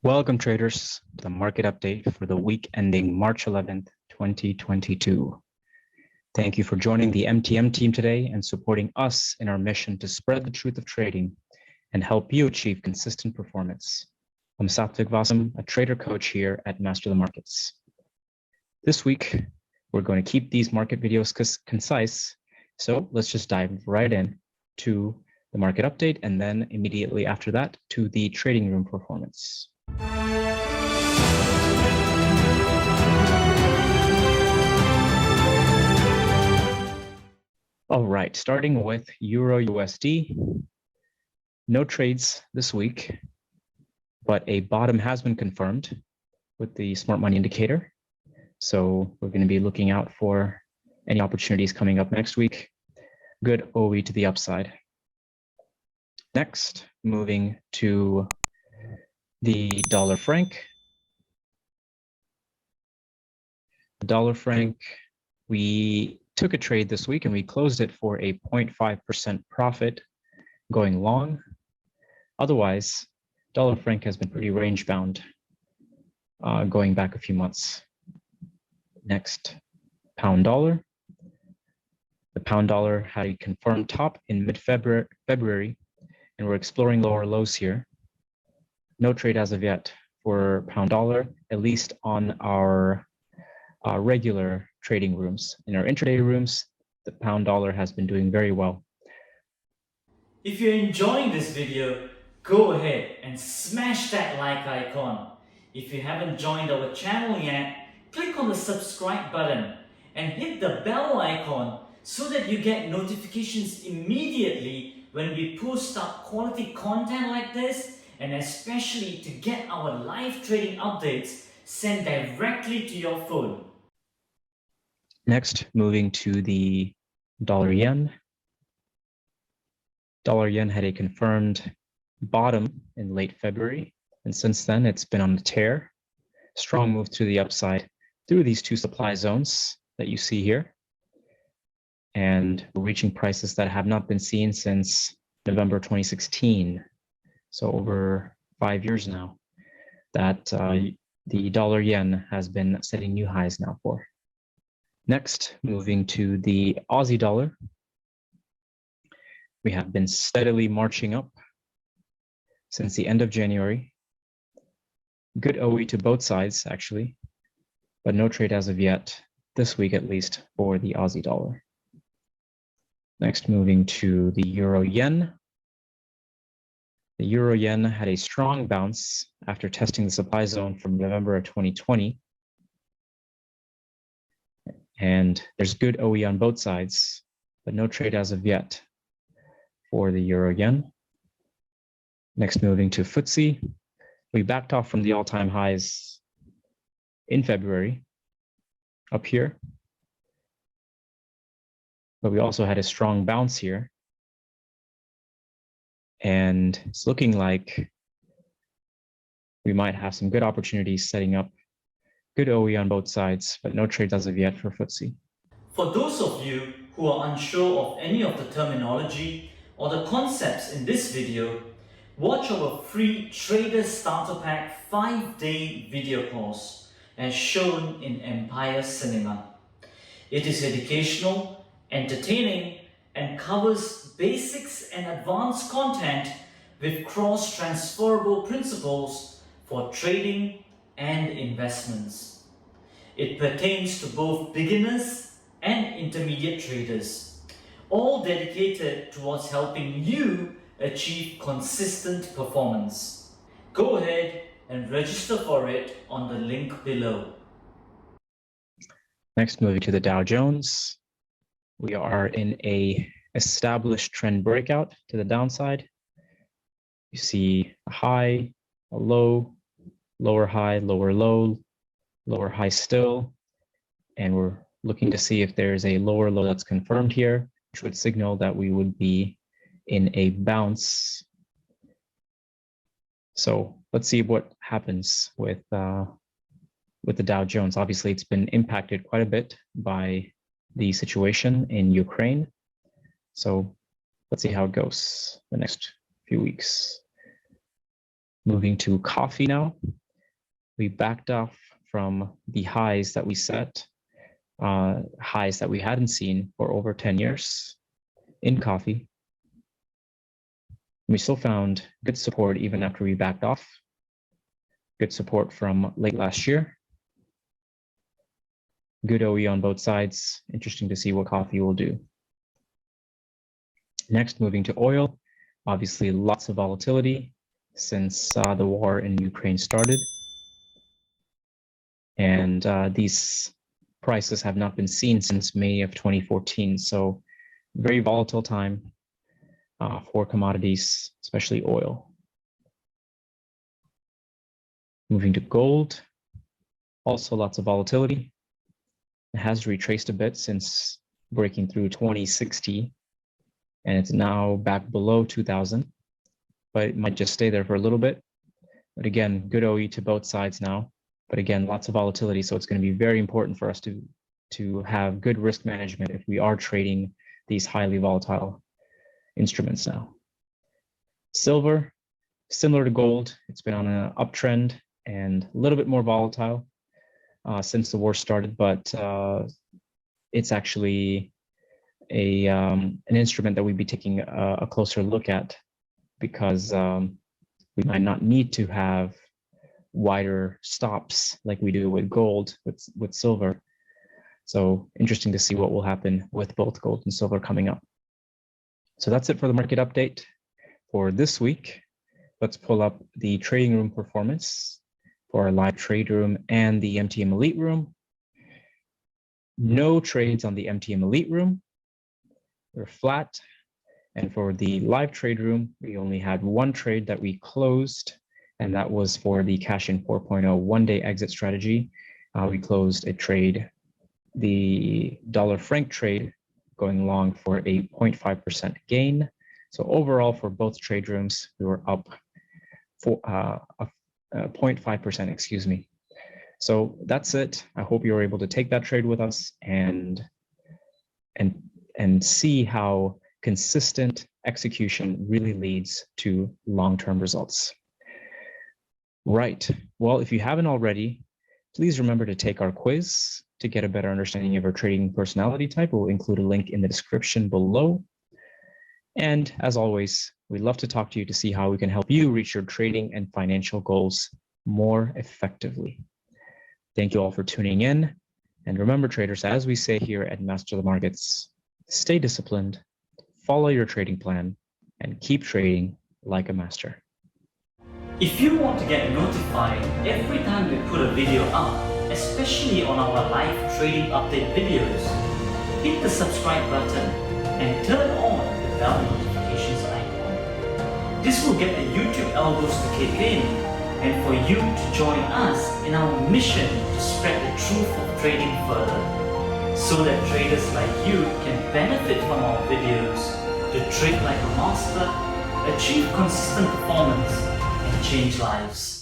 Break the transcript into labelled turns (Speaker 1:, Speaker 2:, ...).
Speaker 1: Welcome, traders, to the market update for the week ending March 11th, 2022. Thank you for joining the MTM team today and supporting us in our mission to spread the truth of trading and help you achieve consistent performance. I'm Satvik Vasam, a trader coach here at Master the Markets. This week, we're going to keep these market videos concise, so let's just dive right in to the market update and then immediately after that to the trading room performance. All right, starting with Euro USD. No trades this week, but a bottom has been confirmed with the smart money indicator. So we're going to be looking out for any opportunities coming up next week. Good OE to the upside. Next, moving to the dollar franc. The dollar franc, we took a trade this week and we closed it for a 0.5% profit going long. Otherwise, dollar franc has been pretty range bound going back a few months. Next, pound dollar. The pound dollar had a confirmed top in mid-February, and we're exploring lower lows here. No trade as of yet for pound dollar, at least on our regular trading rooms. In our intraday rooms, the pound dollar has been doing very well.
Speaker 2: If you're enjoying this video, go ahead and smash that like icon. If you haven't joined our channel yet, click on the subscribe button and hit the bell icon so that you get notifications immediately when we post up quality content like this, and especially to get our live trading updates sent directly to your phone.
Speaker 1: Next, moving to the dollar yen. Dollar yen had a confirmed bottom in late February, and since then it's been on the tear. Strong move to the upside through these two supply zones that you see here. And we're reaching prices that have not been seen since November 2016. So over 5 years now that the dollar yen has been setting new highs now for. Next, moving to the Aussie dollar. We have been steadily marching up since the end of January. Good OE to both sides, actually, but no trade as of yet, this week at least, for the Aussie dollar. Next, moving to the euro yen. The euro yen had a strong bounce after testing the supply zone from November of 2020. And there's good OE on both sides, but no trade as of yet for the euro yen. Next, moving to FTSE. We backed off from the all-time highs in February up here, but we also had a strong bounce here. And it's looking like we might have some good opportunities setting up. Good OE on both sides, but no trades as of yet for FTSE.
Speaker 2: For those of you who are unsure of any of the terminology or the concepts in this video, watch our free Trader Starter Pack 5-day video course as shown in Empire Cinema. It is educational, entertaining, and covers basics and advanced content with cross-transferable principles for trading and investments. It pertains to both beginners and intermediate traders, all dedicated towards helping you achieve consistent performance. Go ahead and register for it on the link below.
Speaker 1: Next, moving to the Dow Jones. We are in a established trend breakout to the downside. You see a high, a low, lower high, lower low, lower high still, and we're looking to see if there's a lower low that's confirmed here, which would signal that we would be in a bounce. So let's see what happens with the Dow Jones. Obviously, it's been impacted quite a bit by the situation in Ukraine. So let's see how it goes the next few weeks. Moving to coffee now. We backed off from the highs that we set, highs that we hadn't seen for over 10 years in coffee. We still found good support even after we backed off. Good support from late last year. Good OE on both sides. Interesting to see what coffee will do. Next, moving to oil. Obviously, lots of volatility since the war in Ukraine started. And these prices have not been seen since May of 2014. So very volatile time for commodities, especially oil. Moving to gold, also lots of volatility. It has retraced a bit since breaking through 2060, and it's now back below 2000, but it might just stay there for a little bit. But again, good OE to both sides now. But again, lots of volatility, so it's going to be very important for us to have good risk management if we are trading these highly volatile instruments now. Silver, similar to gold, it's been on an uptrend and a little bit more volatile since the war started, but it's actually an instrument that we'd be taking a closer look at, because we might not need to have wider stops like we do with gold, with silver. So interesting to see what will happen with both gold and silver coming up. So that's it for the market update for this week. Let's pull up the trading room performance for our live trade room and the MTM Elite room. No trades on the MTM Elite room. They're flat. And for the live trade room, we only had one trade that we closed, and that was for the Cash In 4.0 one-day exit strategy. We closed a trade, the dollar franc trade, going long for a 0.5% gain. So overall, for both trade rooms, we were up for 0.5%, excuse me. So that's it. I hope you were able to take that trade with us and see how consistent execution really leads to long-term results. Right. Well, if you haven't already, please remember to take our quiz to get a better understanding of our trading personality type. We'll include a link in the description below. And as always, we'd love to talk to you to see how we can help you reach your trading and financial goals more effectively. Thank you all for tuning in. And remember, traders, as we say here at Master the Markets, stay disciplined, follow your trading plan, and keep trading like a master.
Speaker 2: If you want to get notified every time we put a video up, especially on our live trading update videos, hit the subscribe button and turn on the bell notifications icon. This will get the YouTube algos to kick in and for you to join us in our mission to spread the truth of trading further, so that traders like you can benefit from our videos to trade like a master, achieve consistent performance, and change lives.